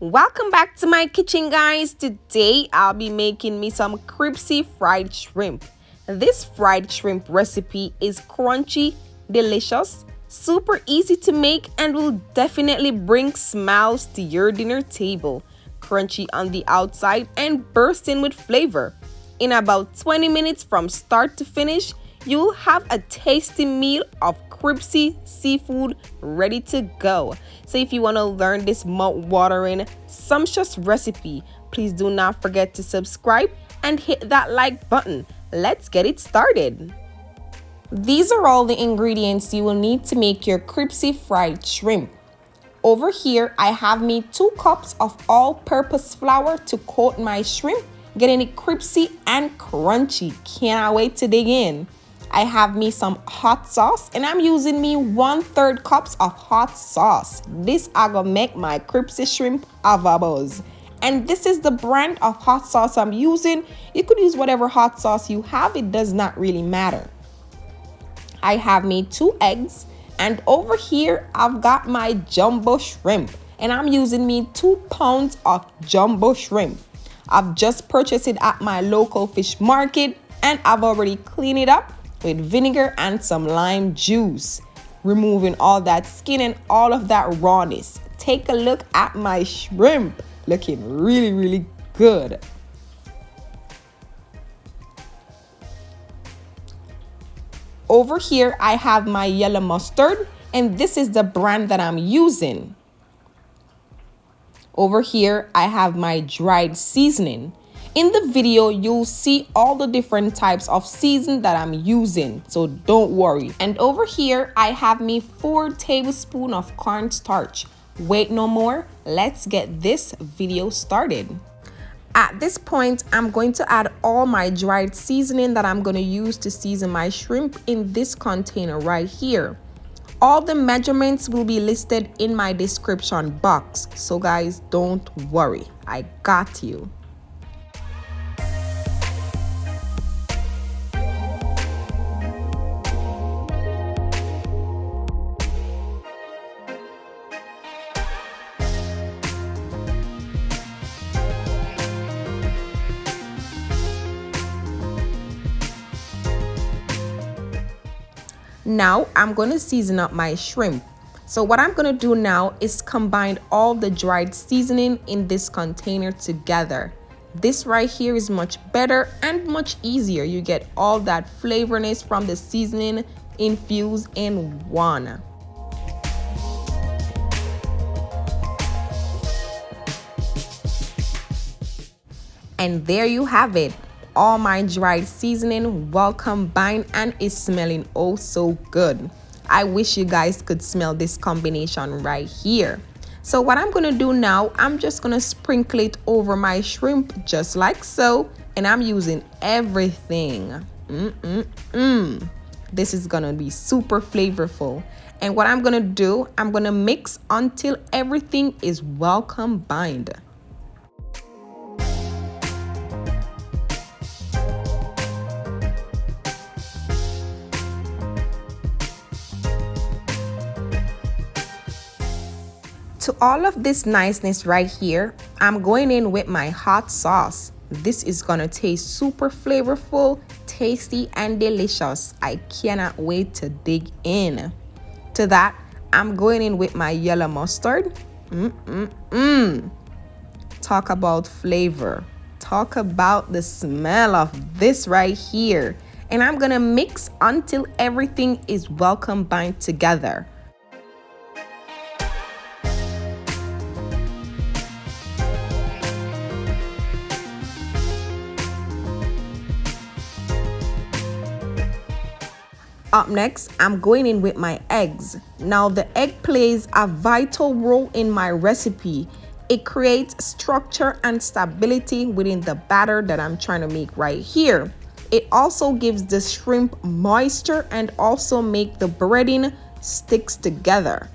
Welcome back to my kitchen, guys. Today I'll be making me some crispy fried shrimp. This fried shrimp recipe is crunchy, delicious, super easy to make, and will definitely bring smiles to your dinner table. Crunchy on the outside and bursting with flavor. In about 20 minutes from start to finish, you'll have a tasty meal of crispy seafood ready to go. So if you want to learn this mouth-watering, sumptuous recipe, please do not forget to subscribe and hit that like button. Let's get it started. These are all the ingredients you will need to make your crispy fried shrimp. Over here, I have me 2 cups of all-purpose flour to coat my shrimp, getting it crispy and crunchy. Cannot wait to dig in. I have me some hot sauce, and I'm using me 1/3 cups of hot sauce. This I gonna make my crispy shrimp avabos. And this is the brand of hot sauce I'm using. You could use whatever hot sauce you have, it does not really matter. I have me 2 eggs, and over here I've got my jumbo shrimp, and I'm using me 2 pounds of jumbo shrimp. I've just purchased it at my local fish market, and I've already cleaned it up with vinegar and some lime juice, removing all that skin and all of that rawness. Take a look at my shrimp, looking really good. Over here I have my yellow mustard, and this is the brand that I'm using. Over here I have my dried seasoning. In the video, you'll see all the different types of season that I'm using, so don't worry. And over here, I have me 4 tablespoons of cornstarch. Wait no more, let's get this video started. At this point, I'm going to add all my dried seasoning that I'm going to use to season my shrimp in this container right here. All the measurements will be listed in my description box, so guys, don't worry, I got you. Now I'm going to season up my shrimp. So what I'm going to do now is combine all the dried seasoning in this container together. This right here is much better and much easier. You get all that flavorness from the seasoning infused in one. And there you have it. All my dried seasoning well combined and is smelling oh so good. I wish you guys could smell this combination right here. So what I'm gonna do now, I'm just gonna sprinkle it over my shrimp just like so, and I'm using everything. This is gonna be super flavorful. And what I'm gonna do, I'm gonna mix until everything is well combined. To all of this niceness right here, I'm going in with my hot sauce. This is gonna taste super flavorful, tasty, and delicious. I cannot wait to dig in. To that, I'm going in with my yellow mustard. Talk about flavor. Talk about the smell of this right here. And I'm gonna mix until everything is well combined together. Up next, I'm going in with my eggs. Now the egg plays a vital role in my recipe. It creates structure and stability within the batter that I'm trying to make right here. It also gives the shrimp moisture and also make the breading sticks together.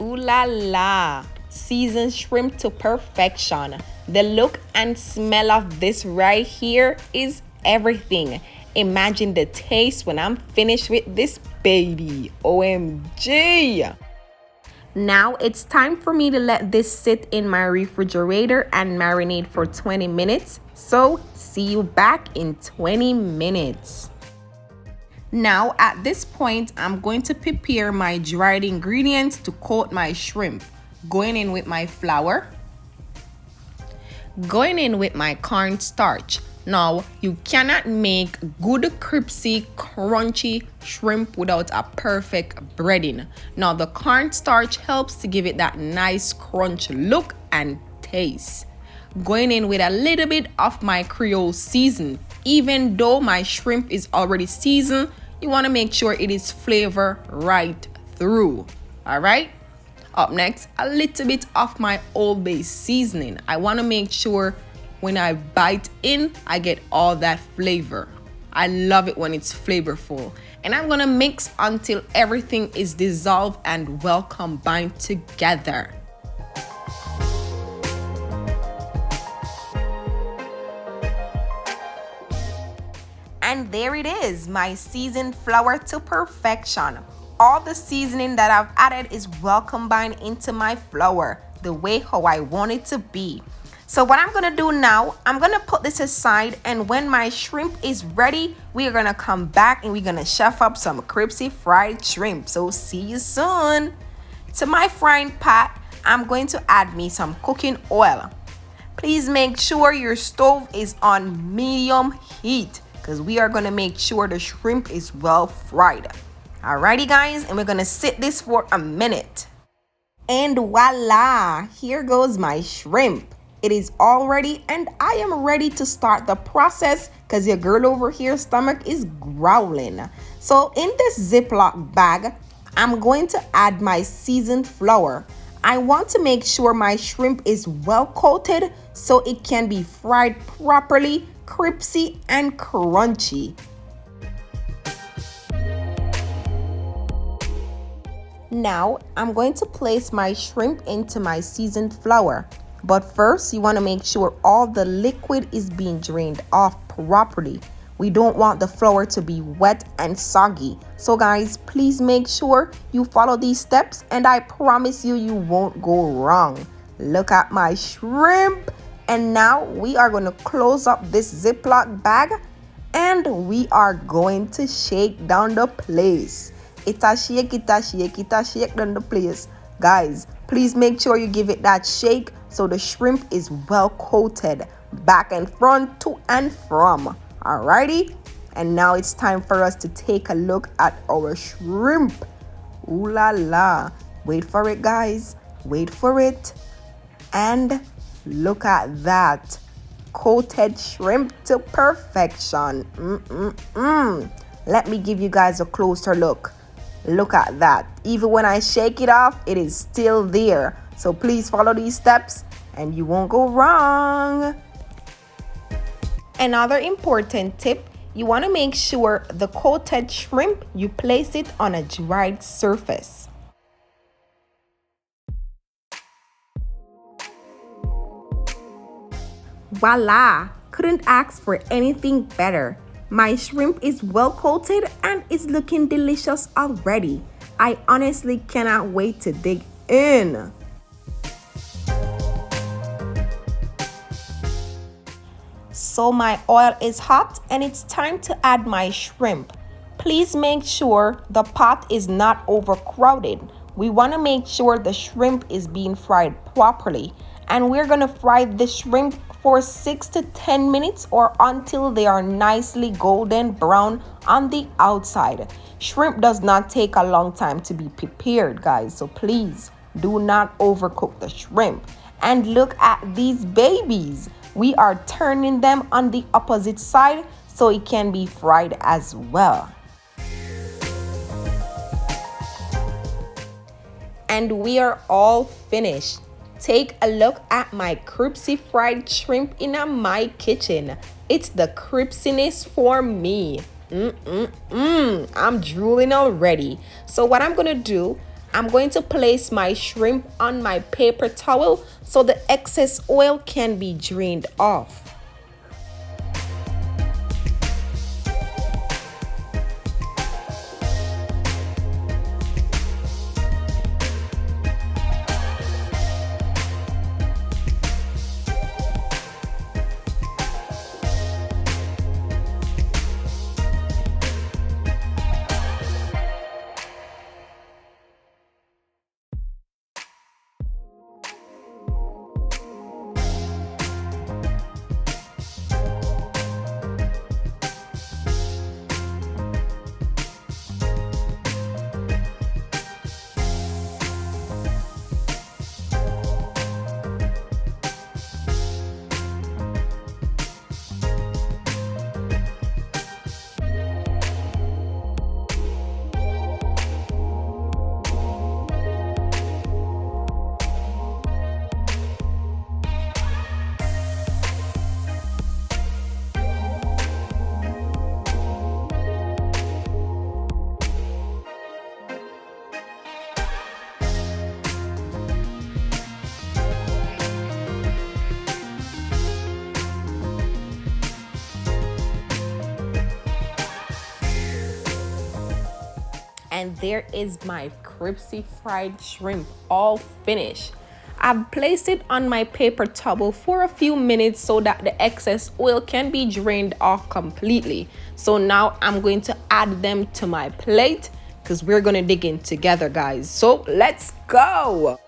Ooh la la! Seasoned shrimp to perfection. The look and smell of this right here is everything. Imagine the taste when I'm finished with this baby. OMG! Now it's time for me to let this sit in my refrigerator and marinate for 20 minutes. So see you back in 20 minutes. Now at this point, I'm going to prepare my dried ingredients to coat my shrimp. Going in with my flour. Going in with my cornstarch. Now, you cannot make good, crispy, crunchy shrimp without a perfect breading. Now, the cornstarch helps to give it that nice crunch look and taste. Going in with a little bit of my Creole season. Even though my shrimp is already seasoned, you want to make sure it is flavor right through. All right? Up next, a little bit of my Old Bay seasoning. I want to make sure when I bite in, I get all that flavor. I love it when it's flavorful. And I'm gonna mix until everything is dissolved and well combined together. And there it is, my seasoned flour to perfection. All the seasoning that I've added is well combined into my flour, the way how I want it to be. So what I'm gonna do now, I'm gonna put this aside, and when my shrimp is ready, we are gonna come back and we're gonna chef up some crispy fried shrimp. So see you soon. To my frying pot, I'm going to add me some cooking oil. Please make sure your stove is on medium heat because we are gonna make sure the shrimp is well fried. Alrighty guys, and we're gonna sit this for a minute. And voila, here goes my shrimp. It is all ready and I am ready to start the process because your girl over here stomach is growling. So in this Ziploc bag, I'm going to add my seasoned flour. I want to make sure my shrimp is well coated so it can be fried properly, crispy and crunchy. Now I'm going to place my shrimp into my seasoned flour. But first, you want to make sure all the liquid is being drained off properly. We don't want the flour to be wet and soggy. So guys, please make sure you follow these steps and I promise you, you won't go wrong. Look at my shrimp. And now we are going to close up this Ziploc bag and we are going to shake down the place. It a shake down the place. Guys, please make sure you give it that shake so the shrimp is well coated back and front, to and from. Alrighty, and now it's time for us to take a look at our shrimp. Ooh la la. Wait for it guys, wait for it. And look at that, coated shrimp to perfection. Let me give you guys a closer look. Look at that. Even when I shake it off, it is still there. So please follow these steps and you won't go wrong. Another important tip, you want to make sure the coated shrimp, you place it on a dried surface. Voila! Couldn't ask for anything better. My shrimp is well coated and is looking delicious already. I honestly cannot wait to dig in. So my oil is hot and it's time to add my shrimp. Please make sure the pot is not overcrowded. We want to make sure the shrimp is being fried properly. And we're going to fry the shrimp for 6 to 10 minutes or until they are nicely golden brown on the outside. Shrimp does not take a long time to be prepared, guys. So please do not overcook the shrimp. And look at these babies. We are turning them on the opposite side so it can be fried as well. And we are all finished. Take a look at my crispy fried shrimp in my kitchen. It's the crispiness for me. I'm drooling already. So what I'm gonna do, I'm going to place my shrimp on my paper towel so the excess oil can be drained off. And there is my crispy fried shrimp all finished. I've placed it on my paper towel for a few minutes so that the excess oil can be drained off completely. So now I'm going to add them to my plate because we're going to dig in together, guys. So let's go.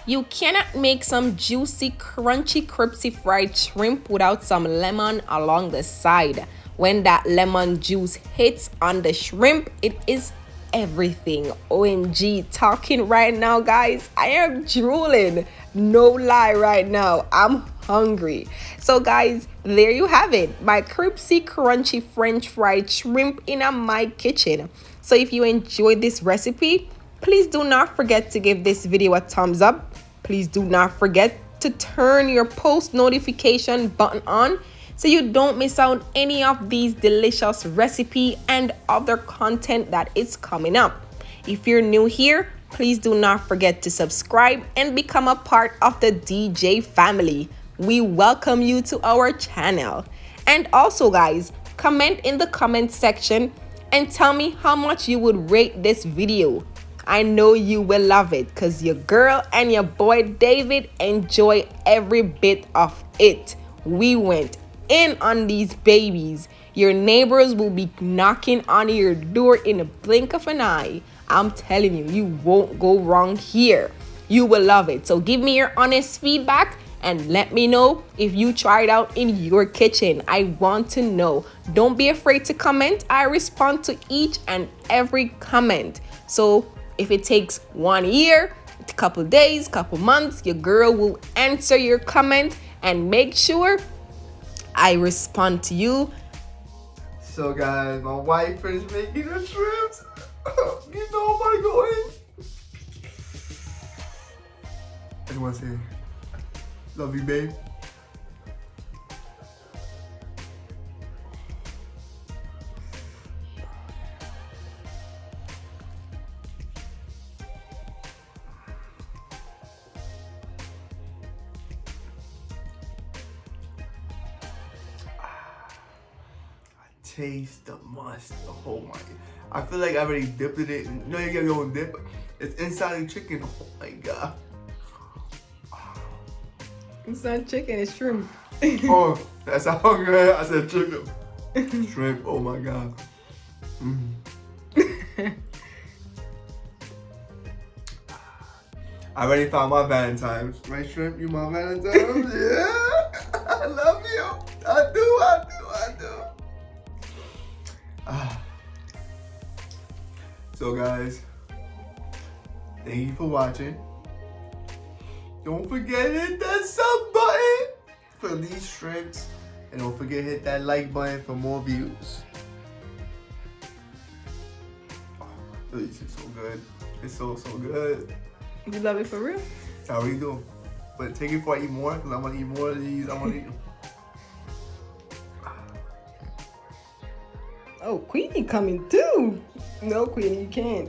You cannot make some juicy, crunchy, crispy fried shrimp without some lemon along the side. When that lemon juice hits on the shrimp, it is everything. OMG, talking right now, guys, I am drooling. No lie right now, I'm hungry. So guys, there you have it, my crispy, crunchy French fried shrimp in my kitchen. So if you enjoyed this recipe, please do not forget to give this video a thumbs up. Please do not forget to turn your post notification button on so you don't miss out any of these delicious recipe and other content that is coming up. If you're new here, please do not forget to subscribe and become a part of the DJ family. We welcome you to our channel. And also guys, comment in the comment section and tell me how much you would rate this video. I know you will love it because your girl and your boy David enjoy every bit of it. We went in on these babies. Your neighbors will be knocking on your door in a blink of an eye. I'm telling you, you won't go wrong here. You will love it. So give me your honest feedback and let me know if you tried out in your kitchen. I want to know. Don't be afraid to comment. I respond to each and every comment. So if it takes 1 year, a couple days, couple months, your girl will answer your comment and make sure I respond to you. So guys, my wife finished making the shrimps. You know I'm gonna go in. I just wanna say, love you, babe. Taste the must. Oh my! I feel like I already dipped it in. You know you get your own dip. It's inside the chicken. Oh my god! It's not chicken, it's shrimp. Oh, that's how hungry I said chicken. Shrimp. Oh my god. I already found my Valentine's. Right, shrimp? You my Valentine's? Yeah. I love you. I do. So guys, thank you for watching. Don't forget to hit that sub button for these shrimps. And don't forget to hit that like button for more views. Oh, this is so good. It's so good. You love it for real? That's how we do. But take it before I eat more, because I want to eat more of these. I want to eat. Oh, Queenie coming too. No, Queenie, you can't.